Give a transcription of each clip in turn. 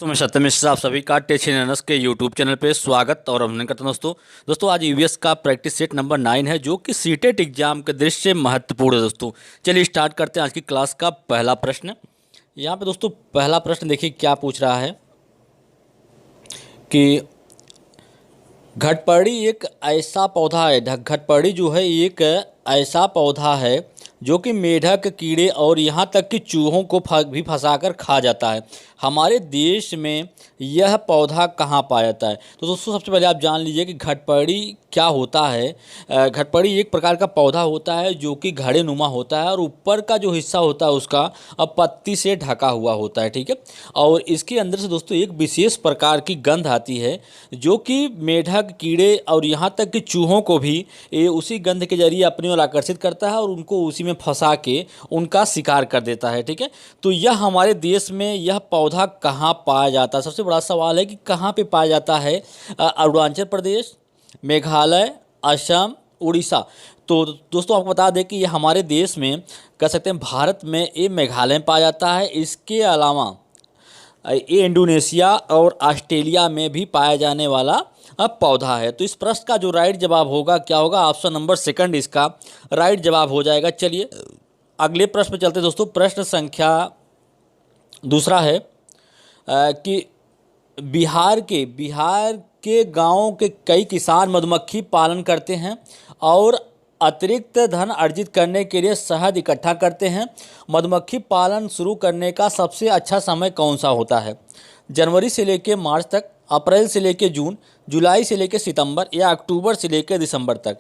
तो मैं सत्य मिश्रा आप सभी का टेक्निकल के यूट्यूब चैनल पे स्वागत और अभिनंदन करता हूं। दोस्तों आज यूवीएस का प्रैक्टिस सेट नंबर 9 है जो कि सीटेट एग्जाम के दृष्टि से महत्वपूर्ण है। दोस्तों चलिए स्टार्ट करते हैं आज की क्लास का पहला प्रश्न। यहाँ पे दोस्तों पहला प्रश्न देखिए क्या पूछ रहा है कि घटपड़ी एक ऐसा पौधा है, घटपड़ी जो है एक ऐसा पौधा है जो कि मेढक, कीड़े और यहाँ तक कि चूहों को भी फंसाकर खा जाता है। हमारे देश में यह पौधा कहाँ पाया जाता है? तो दोस्तों सबसे पहले आप जान लीजिए कि घटपड़ी क्या होता है। घटपड़ी एक प्रकार का पौधा होता है जो कि घड़े नुमा होता है और ऊपर का जो हिस्सा होता है उसका पत्ती से ढका हुआ होता है, ठीक है। और इसके अंदर से दोस्तों एक विशेष प्रकार की गंध आती है जो कि मेढक, कीड़े और यहाँ तक कि चूहों को भी उसी गंध के जरिए अपनी ओर आकर्षित करता है और उनको उसी में फंसा के उनका शिकार कर देता है, ठीक है। तो यह हमारे देश में यह पौधा कहाँ पाया जाता है? सबसे बड़ा सवाल है कि कहाँ पे पाया जाता है। अरुणाचल प्रदेश, मेघालय, असम, उड़ीसा। तो दोस्तों आपको बता दें कि ये हमारे देश में कह सकते हैं भारत में ये मेघालय में पाया जाता है। इसके अलावा ये इंडोनेशिया और ऑस्ट्रेलिया में भी पाया जाने वाला पौधा है। तो इस प्रश्न का जो राइट जवाब होगा क्या होगा? ऑप्शन नंबर सेकंड इसका राइट जवाब हो जाएगा। चलिए अगले प्रश्न पे चलते हैं दोस्तों। प्रश्न संख्या दूसरा है कि बिहार के गांवों के कई किसान मधुमक्खी पालन करते हैं और अतिरिक्त धन अर्जित करने के लिए शहद इकट्ठा करते हैं। मधुमक्खी पालन शुरू करने का सबसे अच्छा समय कौन सा होता है? जनवरी से लेकर मार्च तक, अप्रैल से लेकर जून, जुलाई से लेकर सितंबर या अक्टूबर से लेकर दिसंबर तक।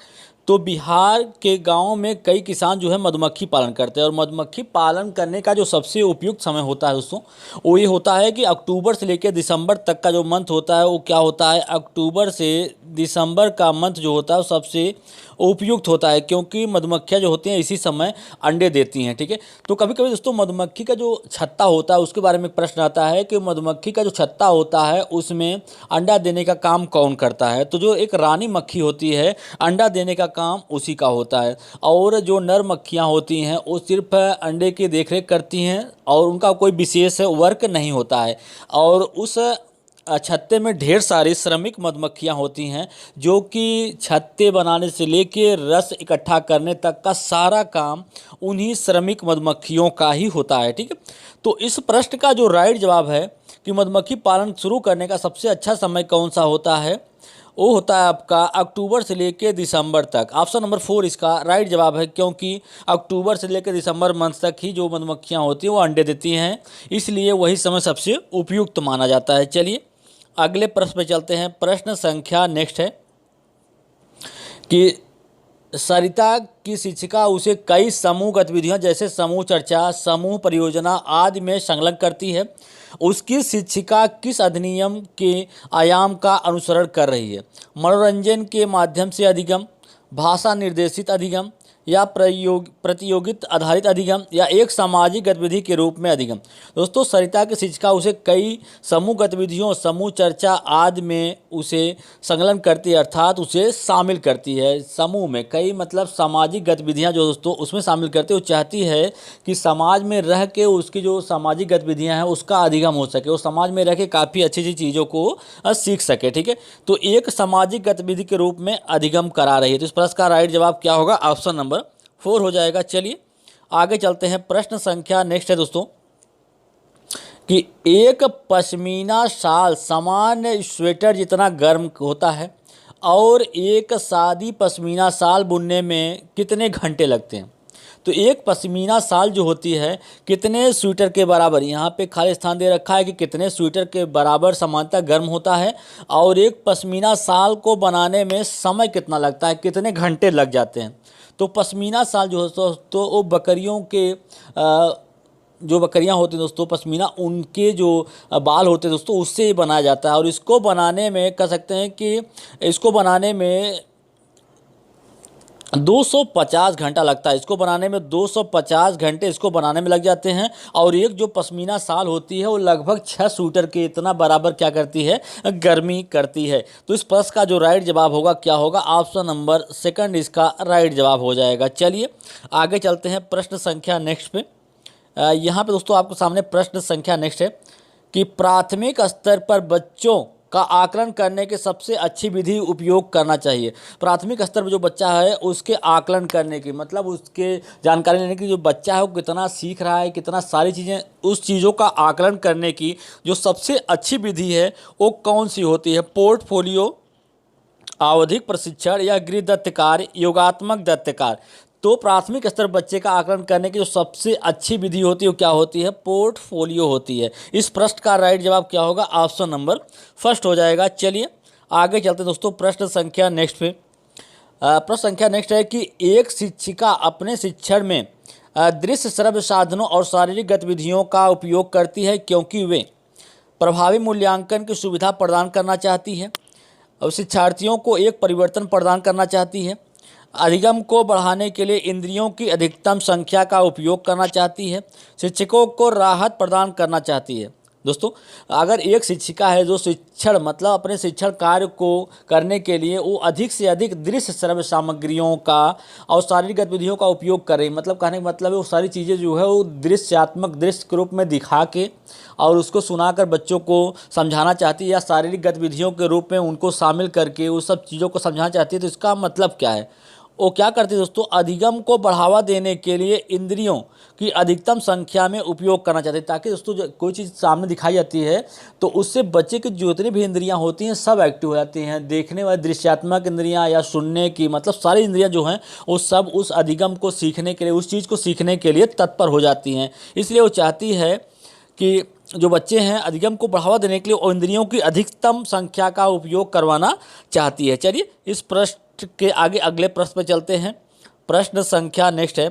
तो बिहार के गांवों में कई किसान जो है मधुमक्खी पालन करते हैं और मधुमक्खी पालन करने का जो सबसे उपयुक्त समय होता है दोस्तों वो ये होता है कि अक्टूबर से लेकर दिसंबर तक का जो मंथ होता है वो क्या होता है? अक्टूबर से दिसंबर का मंथ जो होता है वो सबसे उपयुक्त होता है क्योंकि मधुमक्खियाँ जो होती हैं इसी समय अंडे देती हैं, ठीक है। तो कभी कभी दोस्तों मधुमक्खी का जो छत्ता होता है उसके बारे में प्रश्न आता है कि मधुमक्खी का जो छत्ता होता है उसमें अंडा देने का काम कौन करता है? तो जो एक रानी मक्खी होती है अंडा देने का काम उसी का होता है और जो नर मक्खियाँ होती हैं वो सिर्फ अंडे की देखरेख करती हैं और उनका कोई विशेष वर्क नहीं होता है। और उस छत्ते में ढेर सारी श्रमिक मधुमक्खियाँ होती हैं जो कि छत्ते बनाने से लेके रस इकट्ठा करने तक का सारा काम उन्हीं श्रमिक मधुमक्खियों का ही होता है, ठीक है। तो इस प्रश्न का जो राइट जवाब है कि मधुमक्खी पालन शुरू करने का सबसे अच्छा समय कौन सा होता है, वो होता है आपका अक्टूबर से लेकर दिसंबर तक। ऑप्शन नंबर 4 इसका राइट जवाब है क्योंकि अक्टूबर से लेकर दिसंबर मंथ तक ही जो मधुमक्खियाँ होती हैं वो अंडे देती हैं, इसलिए वही समय सबसे उपयुक्त माना जाता है। चलिए अगले प्रश्न पे चलते हैं। प्रश्न संख्या नेक्स्ट है कि सरिता की शिक्षिका उसे कई समूह गतिविधियां जैसे समूह चर्चा, समूह परियोजना आदि में संलग्न करती है। उसकी शिक्षिका किस अधिनियम के आयाम का अनुसरण कर रही है? मनोरंजन के माध्यम से अधिगम, भाषा निर्देशित अधिगम या प्रतियोगित आधारित अधिगम या एक सामाजिक गतिविधि के रूप में अधिगम। दोस्तों सरिता की शिक्षिका उसे कई समूह गतिविधियों, समूह चर्चा आदि में उसे संलग्न करती है अर्थात उसे शामिल करती है। समूह में कई मतलब सामाजिक गतिविधियां जो दोस्तों उसमें शामिल करती है। वो चाहती है कि समाज में रह के उसकी जो सामाजिक गतिविधियां हैं उसका अधिगम हो सके, वो समाज में रह के काफ़ी अच्छी अच्छी चीज़ों को सीख सके, ठीक है। तो एक सामाजिक गतिविधि के रूप में अधिगम करा रही है। तो इस प्रश्न का राइट जवाब क्या होगा? ऑप्शन नंबर 4 हो जाएगा। चलिए आगे चलते हैं। प्रश्न संख्या नेक्स्ट है दोस्तों कि एक पश्मीना शाल सामान्य स्वेटर जितना गर्म होता है और एक सादी पश्मीना शाल बुनने में कितने घंटे लगते हैं? तो एक पश्मीना शाल जो होती है कितने स्वेटर के बराबर, यहाँ पे खाली स्थान दे रखा है कि कितने स्वेटर के बराबर समानता गर्म होता है और एक पश्मीना शाल को बनाने में समय कितना लगता है, कितने घंटे लग जाते हैं? तो पश्मीना शाल जो है तो वो बकरियों के जो बकरियां होती हैं दोस्तों पश्मीना उनके जो बाल होते हैं दोस्तों उससे ही बनाया जाता है और इसको बनाने में कह सकते हैं कि इसको बनाने में 250 घंटा लगता है। इसको बनाने में 250 घंटे इसको बनाने में लग जाते हैं और एक जो पश्मीना शाल होती है वो लगभग 6 स्वेटर के इतना बराबर क्या करती है? गर्मी करती है। तो इस प्रश्न का जो राइट जवाब होगा क्या होगा? ऑप्शन नंबर सेकंड इसका राइट जवाब हो जाएगा। चलिए आगे चलते हैं प्रश्न संख्या नेक्स्ट पे। यहाँ पे दोस्तों आपको सामने प्रश्न संख्या नेक्स्ट है कि प्राथमिक स्तर पर बच्चों का आकलन करने की सबसे अच्छी विधि उपयोग करना चाहिए। प्राथमिक स्तर पर जो बच्चा है उसके आकलन करने की मतलब उसके जानकारी लेने की, जो बच्चा है वो कितना सीख रहा है, कितना सारी चीज़ें, उस चीज़ों का आकलन करने की जो सबसे अच्छी विधि है वो कौन सी होती है? पोर्टफोलियो, आवधिक प्रशिक्षण या गृहदत्त कार्य, योगात्मक दत्त कार्य। तो प्राथमिक स्तर बच्चे का आकलन करने की जो सबसे अच्छी विधि होती है वो क्या होती है? पोर्टफोलियो होती है। इस प्रश्न का राइट जवाब क्या होगा? ऑप्शन नंबर फर्स्ट हो जाएगा। चलिए आगे चलते दोस्तों, प्रश्न संख्या नेक्स्ट पे। प्रश्न संख्या नेक्स्ट है कि एक शिक्षिका अपने शिक्षण में दृश्य श्रव्य साधनों और शारीरिक गतिविधियों का उपयोग करती है क्योंकि वे प्रभावी मूल्यांकन की सुविधा प्रदान करना चाहती है और शिक्षार्थियों को एक परिवर्तन प्रदान करना चाहती है, अधिगम को बढ़ाने के लिए इंद्रियों की अधिकतम संख्या का उपयोग करना चाहती है, शिक्षकों को राहत प्रदान करना चाहती है। दोस्तों, अगर एक शिक्षिका है जो शिक्षण मतलब अपने शिक्षण कार्य को करने के लिए वो अधिक से अधिक दृश्य श्रव्य सामग्रियों का और शारीरिक गतिविधियों का उपयोग कर रही है, मतलब कहने का मतलब है वो सारी चीज़ें जो है वो दृश्यात्मक दृश्य के रूप में दिखा के और उसको सुनाकर बच्चों को समझाना चाहती है या शारीरिक गतिविधियों के रूप में उनको शामिल करके उस सब चीज़ों को समझाना चाहती है, तो इसका मतलब क्या है? वो क्या करती है दोस्तों? अधिगम को बढ़ावा देने के लिए इंद्रियों की अधिकतम संख्या में उपयोग करना चाहते हैं, ताकि दोस्तों जो कोई चीज़ सामने दिखाई जाती है तो उससे बच्चे की जितनी भी इंद्रियां होती हैं सब एक्टिव हो जाती हैं। देखने वाली दृश्यात्मक इंद्रियां या सुनने की, मतलब सारी इंद्रियां जो हैं वो सब उस अधिगम को सीखने के लिए, उस चीज़ को सीखने के लिए तत्पर हो जाती हैं। इसलिए वो चाहती है कि जो बच्चे हैं अधिगम को बढ़ावा देने के लिए इंद्रियों की अधिकतम संख्या का उपयोग करवाना चाहती है। चलिए इस प्रश्न के आगे अगले प्रश्न पर चलते हैं। प्रश्न संख्या नेक्स्ट है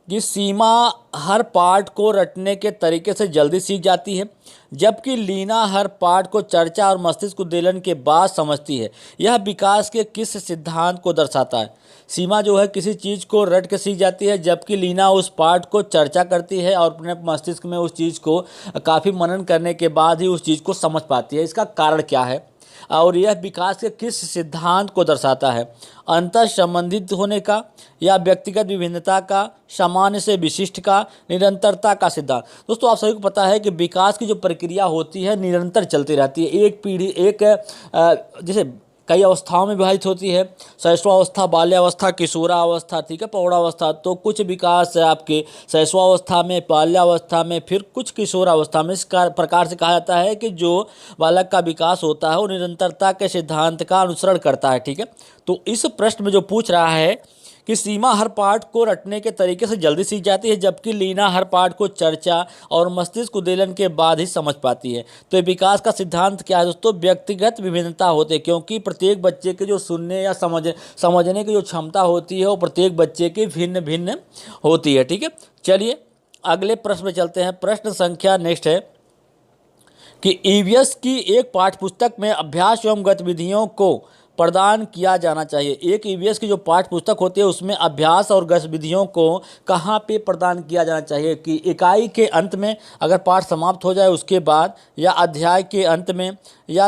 कि सीमा हर पाठ को रटने के तरीके से जल्दी सीख जाती है, जबकि लीना हर पाठ को चर्चा और मस्तिष्क उद्वेलन के बाद समझती है। यह विकास के किस सिद्धांत को दर्शाता है? सीमा जो है किसी चीज़ को रट के सीख जाती है, जबकि लीना उस पाठ को चर्चा करती है और अपने मस्तिष्क में उस चीज़ को काफ़ी मनन करने के बाद ही उस चीज़ को समझ पाती है। इसका कारण क्या है और यह विकास के किस सिद्धांत को दर्शाता है? अंतर संबंधित होने का या व्यक्तिगत विभिन्नता का, सामान्य से विशिष्ट का, निरंतरता का सिद्धांत? दोस्तों, आप सभी को पता है कि विकास की जो प्रक्रिया होती है निरंतर चलती रहती है। एक पीढ़ी जैसे कई अवस्थाओं में विभाजित होती है, शैशवावस्था, बाल्यावस्था, किशोरावस्था, ठीक है, प्रौढ़ावस्था। तो कुछ विकास है आपके शैशवावस्था में, बाल्यावस्था में, फिर कुछ किशोरावस्था में। इस प्रकार से कहा जाता है कि जो बालक का विकास होता है वो निरंतरता के सिद्धांत का अनुसरण करता है, ठीक है। तो इस प्रश्न में जो पूछ रहा है कि सीमा हर पाठ को रटने के तरीके से जल्दी सीख जाती है, जबकि लीना हर पाठ को चर्चा और मस्तिष्क उद्वेलन के बाद ही समझ पाती है। तो ये विकास का सिद्धांत क्या है दोस्तों? व्यक्तिगत विभिन्नता होती है, क्योंकि प्रत्येक बच्चे के जो सुनने या समझने की जो क्षमता होती है वो प्रत्येक बच्चे की भिन्न भिन्न होती है, ठीक है। चलिए अगले प्रश्न में चलते हैं। प्रश्न संख्या नेक्स्ट है कि ईवीएस की एक पाठ्यपुस्तक में अभ्यास एवं गतिविधियों को प्रदान किया जाना चाहिए। एक ईवीएस की जो पाठ्य पुस्तक होती है उसमें अभ्यास और गतिविधियों को कहाँ पे प्रदान किया जाना चाहिए? कि इकाई के अंत में अगर पाठ समाप्त हो जाए उसके बाद, या अध्याय के अंत में, या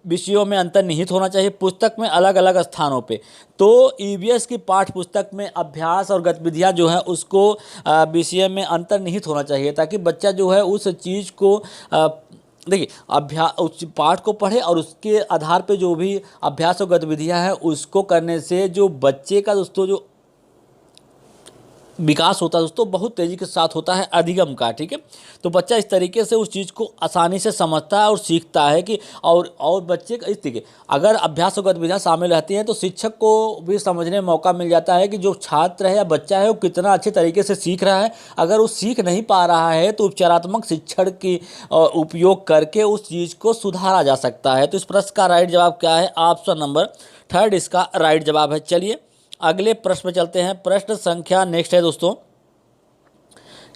विषयों में अंतर्निहित होना चाहिए, पुस्तक में अलग अलग स्थानों पे। तो ईवीएस की पाठ्य पुस्तक में अभ्यास और गतिविधियाँ जो है उसको विषय में अंतर्निहित होना चाहिए, ताकि बच्चा जो है उस चीज़ को देखिए उस पाठ को पढ़े और उसके आधार पे जो भी अभ्यास और गतिविधियां हैं उसको करने से जो बच्चे का दोस्तों जो विकास होता है दोस्तों बहुत तेज़ी के साथ होता है अधिगम का, ठीक है। तो बच्चा इस तरीके से उस चीज़ को आसानी से समझता है और सीखता है कि और बच्चे का इस तरीके अगर अभ्यास और गतिविधियाँ शामिल रहती हैं तो शिक्षक को भी समझने में मौका मिल जाता है कि जो छात्र है या बच्चा है वो कितना अच्छे तरीके से सीख रहा है। अगर वो सीख नहीं पा रहा है तो उपचारात्मक शिक्षण की उपयोग करके उस चीज़ को सुधारा जा सकता है। तो इस प्रश्न का राइट जवाब क्या है? ऑप्शन नंबर थर्ड इसका राइट जवाब है। चलिए अगले प्रश्न में चलते हैं। प्रश्न संख्या नेक्स्ट है दोस्तों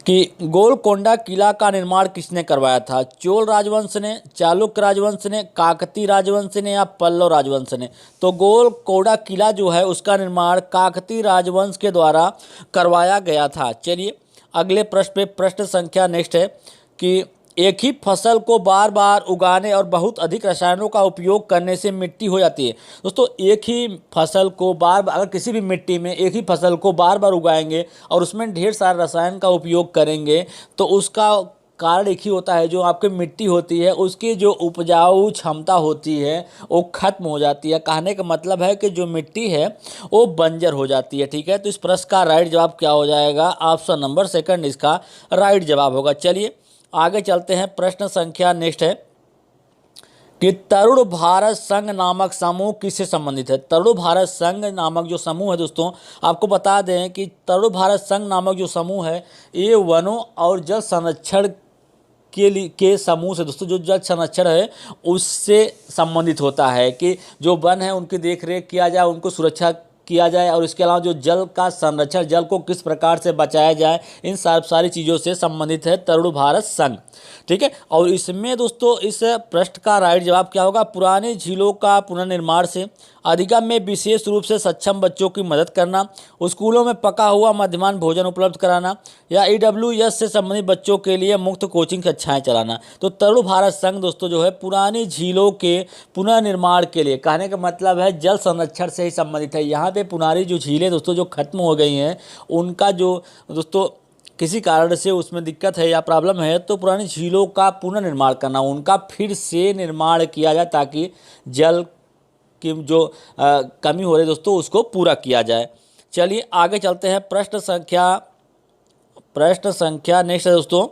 कि गोलकोंडा किला का निर्माण किसने करवाया था? चोल राजवंश ने, चालुक्य राजवंश ने, काकतीय राजवंश ने, या पल्लव राजवंश ने? तो गोलकोंडा किला जो है उसका निर्माण काकतीय राजवंश के द्वारा करवाया गया था। चलिए अगले प्रश्न पे प्रश्न संख्या नेक्स्ट है कि एक ही फसल को बार बार उगाने और बहुत अधिक रसायनों का उपयोग करने से मिट्टी हो जाती है। दोस्तों, एक ही फसल को अगर किसी भी मिट्टी में एक ही फसल को बार बार उगाएंगे और उसमें ढेर सारे रसायन का उपयोग करेंगे तो उसका कारण एक ही होता है, जो आपकी मिट्टी होती है उसकी जो उपजाऊ क्षमता होती है वो खत्म हो जाती है। कहने का मतलब है कि जो मिट्टी है वो बंजर हो जाती है। ठीक है, तो इस प्रश्न का राइट जवाब क्या हो जाएगा? ऑप्शन नंबर सेकंड इसका राइट जवाब होगा। चलिए आगे चलते हैं, प्रश्न संख्या नेक्स्ट है कि तरुण भारत संघ नामक समूह किससे संबंधित है? तरुण भारत संघ नामक जो समूह है दोस्तों, आपको बता दें कि तरुण भारत संघ नामक जो समूह है ये वनों और जल संरक्षण के समूह से दोस्तों, जो जल संरक्षण है उससे संबंधित होता है कि जो वन है उनकी देख रेख किया जाए, उनको सुरक्षा किया जाए, और इसके अलावा जो जल का संरक्षण, जल को किस प्रकार से बचाया जाए, इन सारी चीज़ों से संबंधित है तरुण भारत संघ। ठीक है, और इसमें दोस्तों इस प्रश्न का राइट जवाब क्या होगा? पुराने झीलों का पुनर्निर्माण से अधिगम में विशेष रूप से सक्षम बच्चों की मदद करना, स्कूलों में पका हुआ मध्याह्न भोजन उपलब्ध कराना, या EWS से संबंधित बच्चों के लिए मुफ्त कोचिंग कक्षाएं चलाना। तो तरुण भारत संघ दोस्तों जो है पुरानी झीलों के पुनर्निर्माण के लिए, कहने का मतलब है जल संरक्षण से ही संबंधित है। यहाँ पे पुरानी जो झीलें दोस्तों जो खत्म हो गई हैं, उनका जो दोस्तों किसी कारण से उसमें दिक्कत है या प्रॉब्लम है, तो पुरानी झीलों का पुनर्निर्माण करना, उनका फिर से निर्माण किया जाए ताकि जल की जो कमी हो रही है दोस्तों उसको पूरा किया जाए। चलिए आगे चलते हैं, प्रश्न संख्या नेक्स्ट है दोस्तों।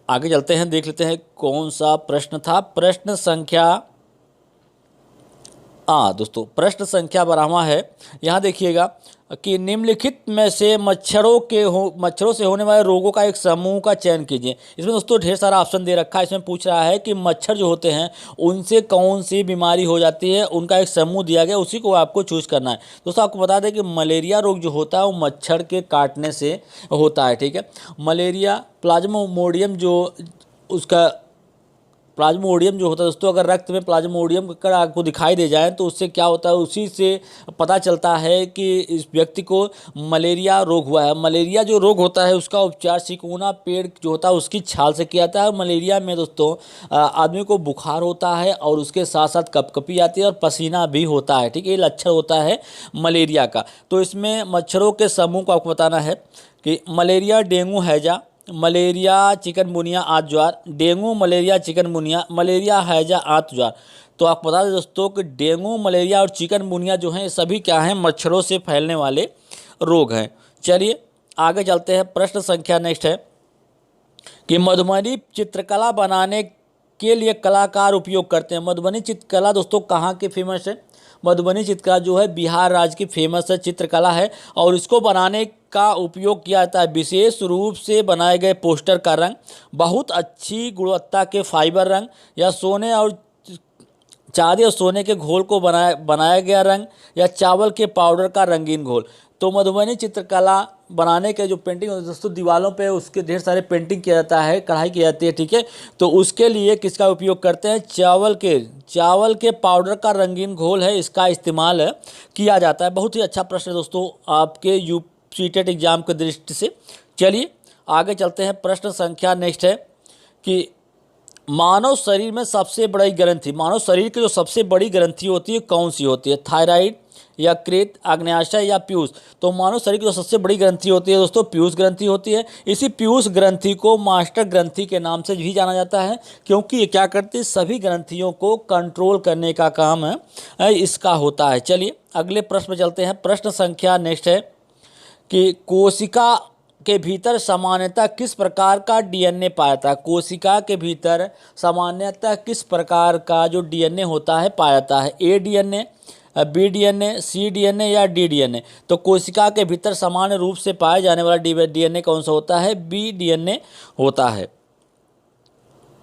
आगे चलते हैं, देख लेते हैं कौन सा प्रश्न था। प्रश्न संख्या दोस्तों प्रश्न संख्या 12वां है। यहाँ देखिएगा कि निम्नलिखित में से मच्छरों से होने वाले रोगों का एक समूह का चयन कीजिए। इसमें दोस्तों ढेर सारा ऑप्शन दे रखा है। इसमें पूछ रहा है कि मच्छर जो होते हैं उनसे कौन सी बीमारी हो जाती है, उनका एक समूह दिया गया, उसी को आपको चूज करना है। दोस्तों आपको बता दें कि मलेरिया रोग जो होता है वो मच्छर के काटने से होता है। ठीक है, मलेरिया प्लाज्मोडियम जो उसका प्लाज्मोडियम जो होता है दोस्तों, अगर रक्त में प्लाज्मोडियम अगर आपको दिखाई दे जाए तो उससे क्या होता है, उसी से पता चलता है कि इस व्यक्ति को मलेरिया रोग हुआ है। मलेरिया जो रोग होता है उसका उपचार सिकुना पेड़ जो होता है उसकी छाल से किया जाता है। मलेरिया में दोस्तों आदमी को बुखार होता है और उसके साथ साथ कपकपी आती है और पसीना भी होता है। ठीक है, ये लक्षण होता है मलेरिया का। तो इसमें मच्छरों के समूह को आपको बताना है कि मलेरिया, डेंगू, हैजा, मलेरिया, चिकनगुनिया, आंत ज्वार, डेंगू, मलेरिया, चिकनगुनिया, मलेरिया, हैजा, आंत ज्वार। तो आपको बता दें दोस्तों कि डेंगू, मलेरिया और चिकनगुनिया जो हैं सभी क्या हैं, मच्छरों से फैलने वाले रोग हैं। चलिए आगे चलते हैं, प्रश्न संख्या नेक्स्ट है कि मधुबनी चित्रकला बनाने के लिए कलाकार उपयोग करते हैं। मधुबनी चित्रकला दोस्तों कहाँ की फेमस है? मधुबनी चित्रकला जो है बिहार राज्य की फेमस है चित्रकला है, और इसको बनाने का उपयोग किया जाता है विशेष रूप से बनाए गए पोस्टर का रंग, बहुत अच्छी गुणवत्ता के फाइबर रंग, या सोने और चांदी और सोने के घोल को बनाया गया रंग, या चावल के पाउडर का रंगीन घोल। तो मधुबनी चित्रकला बनाने के जो पेंटिंग होती है दोस्तों, दीवारों पे उसके ढेर सारे पेंटिंग किया जाता है, कढ़ाई की जाती है। ठीक है, तो उसके लिए किसका उपयोग करते हैं? चावल के पाउडर का रंगीन घोल है, इसका इस्तेमाल किया जाता है। बहुत ही अच्छा प्रश्न है दोस्तों आपके यूपीटेट एग्जाम की दृष्टि से। चलिए आगे चलते हैं, प्रश्न संख्या नेक्स्ट है कि मानव शरीर में सबसे बड़ी ग्रंथि, मानव शरीर की जो सबसे बड़ी ग्रंथि होती है कौन सी होती है? थायराइड, यकृत, आग्नेयाशय या पीयूष? तो मानव शरीर की जो सबसे बड़ी ग्रंथि होती है दोस्तों पीयूष ग्रंथि होती है। इसी पीयूष ग्रंथि को मास्टर ग्रंथि के नाम से भी जाना जाता है, क्योंकि ये क्या करती है, सभी ग्रंथियों को कंट्रोल करने का काम इसका होता है। चलिए अगले प्रश्न में चलते हैं। प्रश्न संख्या नेक्स्ट है कि कोशिका के भीतर सामान्यतः किस प्रकार का DNA पाया जाता है? कोशिका के भीतर सामान्यतः किस प्रकार का जो DNA होता है पाया जाता है? A DNA, B DNA, C DNA या D DNA? तो कोशिका के भीतर सामान्य रूप से पाए जाने वाला DNA कौन सा होता है? B DNA होता है।